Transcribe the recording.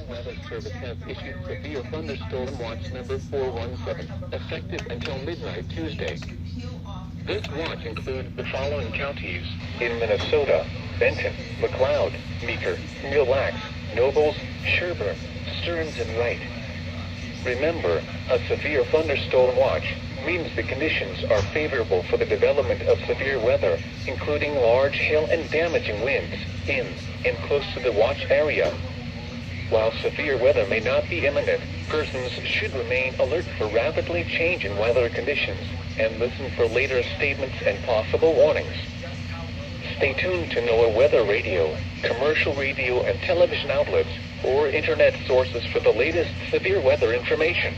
Weather Service has issued severe thunderstorm watch number 417, effective until midnight Tuesday. This watch includes the following counties in Minnesota: Benton, McLeod, Meeker, Mille Lacs, Nobles, Sherburne, Stearns, and Wright. Remember, a severe thunderstorm watch means the conditions are favorable for the development of severe weather, including large hail and damaging winds in and close to the watch area. While severe weather may not be imminent, persons should remain alert for rapidly changing weather conditions and listen for later statements and possible warnings. Stay tuned to NOAA weather radio, commercial radio and television outlets, or internet sources for the latest severe weather information.